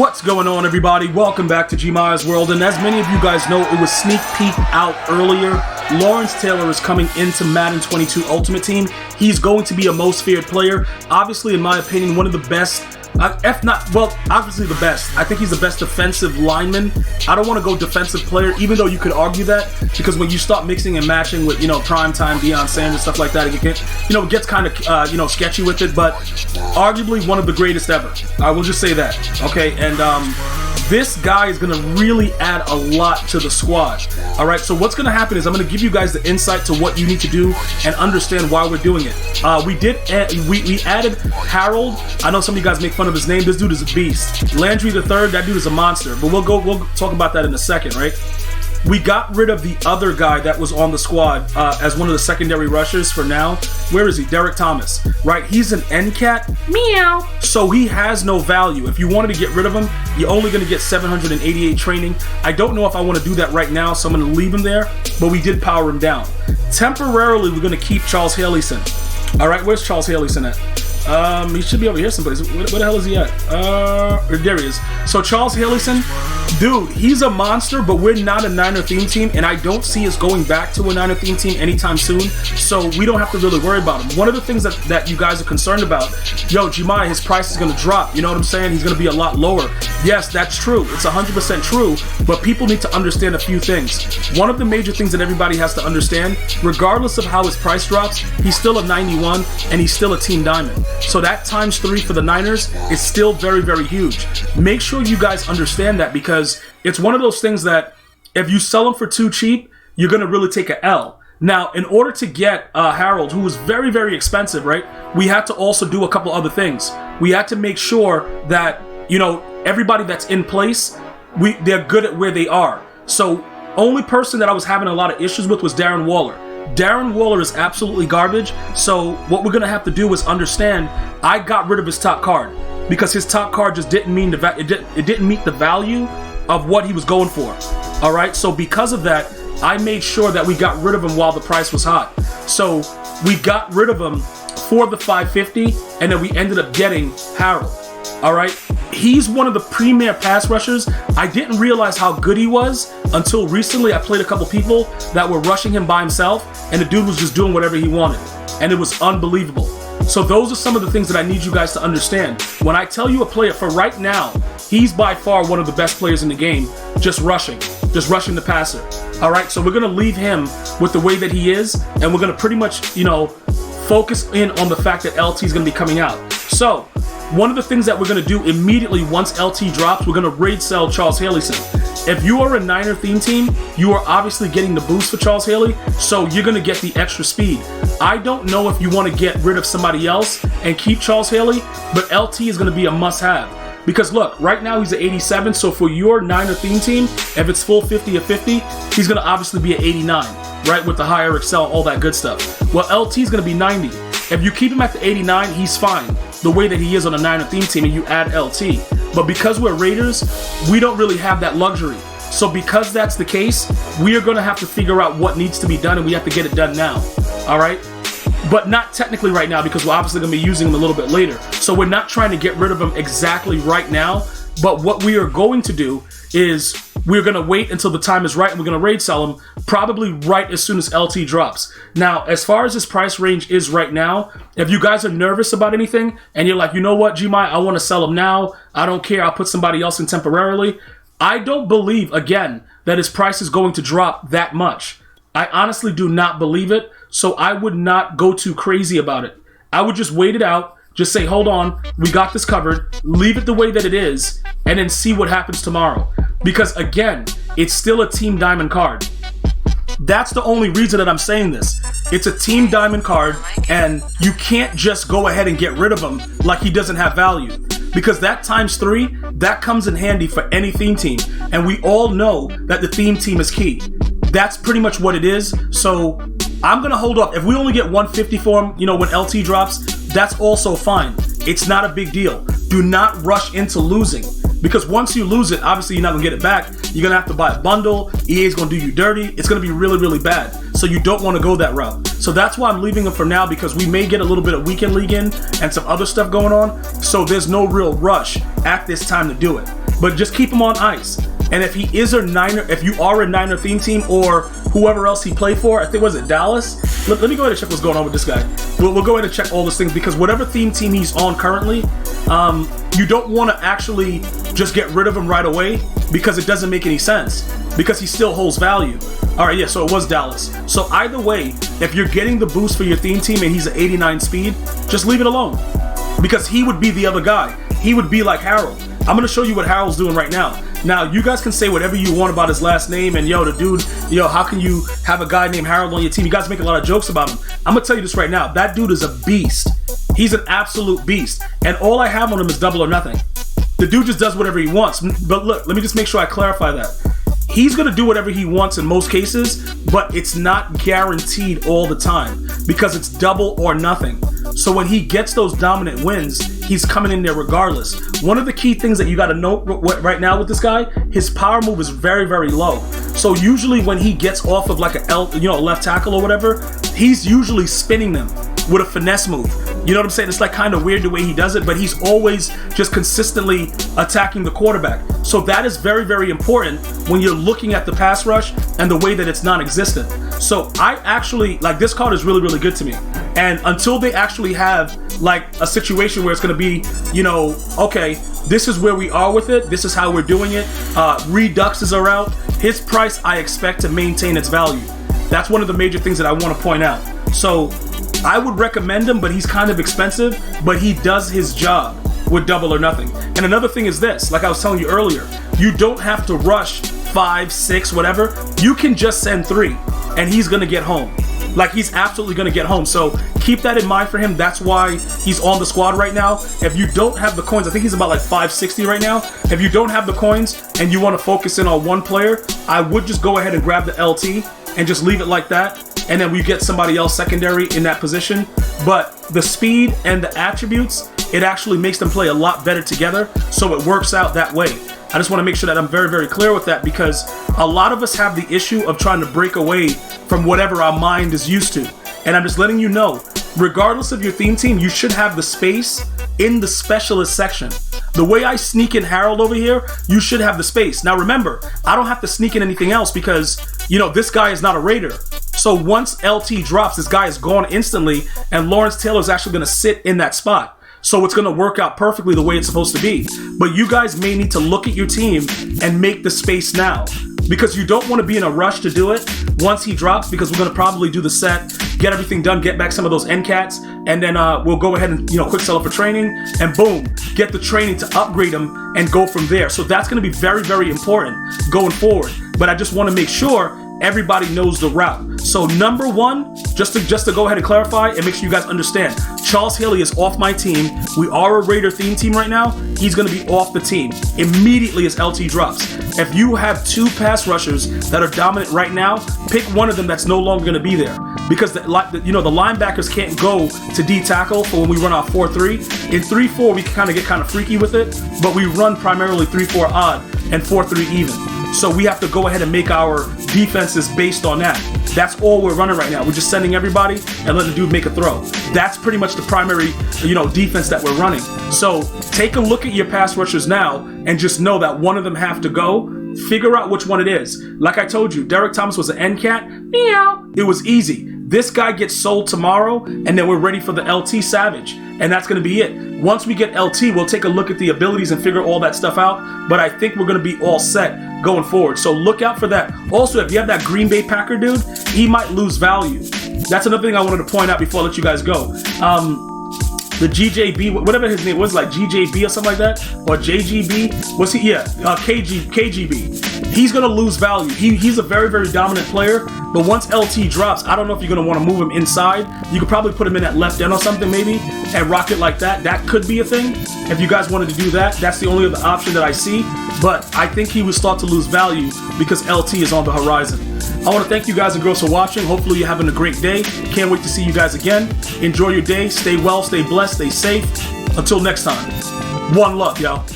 What's going on, everybody? Welcome back to GmiasWorld, and as many of you guys know, it was sneak peek out earlier. Lawrence Taylor is coming into Madden 22 Ultimate Team. He's going to be a most feared player. Obviously, in my opinion, one of the best, obviously the best. I think he's the best defensive lineman. I don't want to go defensive player, even though you could argue that, because when you start mixing and matching with, primetime Deion Sanders, stuff like that, it gets kind of, sketchy with it, but arguably one of the greatest ever. I will just say that, okay? And this guy is going to really add a lot to the squad. All right, so what's going to happen is I'm going to give you guys the insight to what you need to do and understand why we're doing it. We added Harold. I know some of you guys make fun of his name. This dude is a beast. Landry the third, that dude is a monster. But we'll talk about that in a second, right? We got rid of the other guy that was on the squad as one of the secondary rushers for now. Where is he? Derek Thomas, right? He's an end cat. Meow. So he has no value. If you wanted to get rid of him, you're only going to get 788 training. I don't know if I want to do that right now, so I'm going to leave him there. But we did power him down. Temporarily, we're going to keep Charles Haleyson. All right, where's Charles Haleyson at? He should be over here someplace. Where the hell is he at? There he is. So Charles Haleyson, dude, he's a monster, but we're not a Niner theme team, and I don't see us going back to a Niner theme team anytime soon, so we don't have to really worry about him. One of the things that you guys are concerned about, Gmias, his price is going to drop, you know what I'm saying? He's going to be a lot lower. Yes, that's true. It's 100% true, but people need to understand a few things. One of the major things that everybody has to understand, regardless of how his price drops, he's still a 91, and he's still a team diamond. So that times 3 for the Niners is still very, very huge. Make sure you guys understand that, because it's one of those things that if you sell them for too cheap, you're going to really take an L. Now, in order to get Harold, who was very, very expensive, right, we had to also do a couple other things. We had to make sure that, everybody that's in place, they're good at where they are. So only person that I was having a lot of issues with was Darren Waller. Darren Waller is absolutely garbage, so what we're going to have to do is understand I got rid of his top card because his top card just didn't mean it didn't meet the value of what he was going for. All right, so because of that, I made sure that we got rid of him while the price was hot. So we got rid of him for the 550, and then we ended up getting Harold. All right, he's one of the premier pass rushers. I didn't realize how good he was until recently. I played a couple people that were rushing him by himself, and the dude was just doing whatever he wanted, and it was unbelievable. So those are some of the things that I need you guys to understand. When I tell you a player, for right now, he's by far one of the best players in the game, just rushing the passer. All right, so we're going to leave him with the way that he is, and we're going to pretty much, focus in on the fact that LT is going to be coming out. So one of the things that we're going to do immediately once LT drops, we're going to raid sell Charles Haleyson. If you are a Niner theme team, you are obviously getting the boost for Charles Haley, so you're going to get the extra speed. I don't know if you want to get rid of somebody else and keep Charles Haley, but LT is going to be a must-have. Because look, right now he's at 87, so for your Niner theme team, if it's full 50 or 50, he's going to obviously be at 89, right, with the higher excel, all that good stuff. Well, LT is going to be 90. If you keep him at the 89, he's fine, the way that he is on a Niner theme team, and you add LT. But because we're Raiders, we don't really have that luxury. So because that's the case, we are going to have to figure out what needs to be done, and we have to get it done now. All right? But not technically right now, because we're obviously going to be using him a little bit later. So we're not trying to get rid of him exactly right now. But what we are going to do is we're going to wait until the time is right, and we're going to raid sell him probably right as soon as LT drops. Now, as far as his price range is right now, if you guys are nervous about anything and you're like, you know what, Gmi, I want to sell him now. I don't care. I'll put somebody else in temporarily. I don't believe, again, that his price is going to drop that much. I honestly do not believe it, so I would not go too crazy about it. I would just wait it out. Just say, hold on, we got this covered, leave it the way that it is, and then see what happens tomorrow. Because again, it's still a team diamond card. That's the only reason that I'm saying this. It's a team diamond card, and you can't just go ahead and get rid of him like he doesn't have value. Because that times 3, that comes in handy for any theme team. And we all know that the theme team is key. That's pretty much what it is. So I'm going to hold off. If we only get 150 for him, when LT drops, that's also fine. It's not a big deal. Do not rush into losing. Because once you lose it, obviously you're not going to get it back. You're going to have to buy a bundle. EA's going to do you dirty. It's going to be really, really bad. So you don't want to go that route. So that's why I'm leaving him for now, because we may get a little bit of weekend league in and some other stuff going on. So there's no real rush at this time to do it. but just keep him on ice. And if he is a Niner, if you are a Niner theme team or whoever else he played for, I think, was it Dallas? Let me go ahead and check what's going on with this guy. We'll go ahead and check all those things, because whatever theme team he's on currently, you don't want to actually just get rid of him right away, because it doesn't make any sense, because he still holds value. All right, yeah, so it was Dallas. So either way, if you're getting the boost for your theme team and he's at 89 speed, just leave it alone, because he would be the other guy. He would be like Harold. I'm going to show you what Harold's doing right now. Now, you guys can say whatever you want about his last name and, yo, the dude, yo, how can you have a guy named Harold on your team? You guys make a lot of jokes about him. I'm going to tell you this right now. That dude is a beast. He's an absolute beast. And all I have on him is double or nothing. The dude just does whatever he wants. But look, let me just make sure I clarify that. He's going to do whatever he wants in most cases, but it's not guaranteed all the time, because it's double or nothing. So when he gets those dominant wins, he's coming in there regardless. One of the key things that you got to note right now with this guy, his power move is very, very low. So usually when he gets off of like a left tackle or whatever, he's usually spinning them with a finesse move. You know what I'm saying? It's like kind of weird the way he does it, but he's always just consistently attacking the quarterback. So that is very, very important when you're looking at the pass rush and the way that it's non-existent. So I actually, like, this card is really, really good to me. And until they actually have like a situation where it's going to be, okay, this is where we are with it. This is how we're doing it. Reduxes are out. His price, I expect to maintain its value. That's one of the major things that I want to point out. So I would recommend him, but he's kind of expensive, but he does his job with double or nothing. And another thing is this, like I was telling you earlier, you don't have to rush 5, 6, whatever. You can just send 3 and he's going to get home. Like, he's absolutely going to get home. So keep that in mind for him. That's why he's on the squad right now. If you don't have the coins, I think he's about like 560 right now. If you don't have the coins and you want to focus in on one player, I would just go ahead and grab the LT and just leave it like that. And then we get somebody else secondary in that position. But the speed and the attributes, it actually makes them play a lot better together. So it works out that way. I just want to make sure that I'm very, very clear with that, because a lot of us have the issue of trying to break away from whatever our mind is used to. And I'm just letting you know, regardless of your theme team, you should have the space in the specialist section. The way I sneak in Harold over here, you should have the space. Now remember, I don't have to sneak in anything else because, this guy is not a Raider. So once LT drops, this guy is gone instantly, and Lawrence Taylor is actually going to sit in that spot. So it's going to work out perfectly the way it's supposed to be. But you guys may need to look at your team and make the space now, because you don't want to be in a rush to do it once he drops, because we're going to probably do the set, get everything done, get back some of those end cats, and then we'll go ahead and quick sell it for training, and boom, get the training to upgrade them and go from there. So that's going to be very, very important going forward. But I just want to make sure everybody knows the route. So number one, just to go ahead and clarify and make sure you guys understand, Charles Haley is off my team. We are a Raider theme team right now. He's going to be off the team immediately as LT drops. If you have 2 pass rushers that are dominant right now, pick one of them that's no longer going to be there, because the linebackers can't go to D tackle for when we run our 4-3. In 3-4, we can get kind of freaky with it, but we run primarily 3-4 odd and 4-3 even. So we have to go ahead and make our defenses based on that. That's all we're running right now. We're just sending everybody and letting the dude make a throw. That's pretty much the primary, defense that we're running. So take a look at your pass rushers now and just know that one of them have to go. Figure out which one it is. Like I told you, Derek Thomas was an end cat. Meow. It was easy. This guy gets sold tomorrow, and then we're ready for the LT Savage. And that's going to be it. Once we get LT, we'll take a look at the abilities and figure all that stuff out. But I think we're going to be all set going forward. So look out for that. Also, if you have that Green Bay Packer dude, he might lose value. That's another thing I wanted to point out before I let you guys go. The GJB, whatever his name was, like GJB or something like that, or JGB, was he? Yeah, KGB. He's gonna lose value. He's a very, very dominant player, but once LT drops, I don't know if you're gonna want to move him inside. You could probably put him in at left end or something maybe, and rock it like that. That could be a thing. If you guys wanted to do that, that's the only other option that I see. But I think he will start to lose value because LT is on the horizon. I want to thank you guys and girls for watching. Hopefully you're having a great day. Can't wait to see you guys again. Enjoy your day. Stay well, stay blessed, stay safe. Until next time. One love, y'all.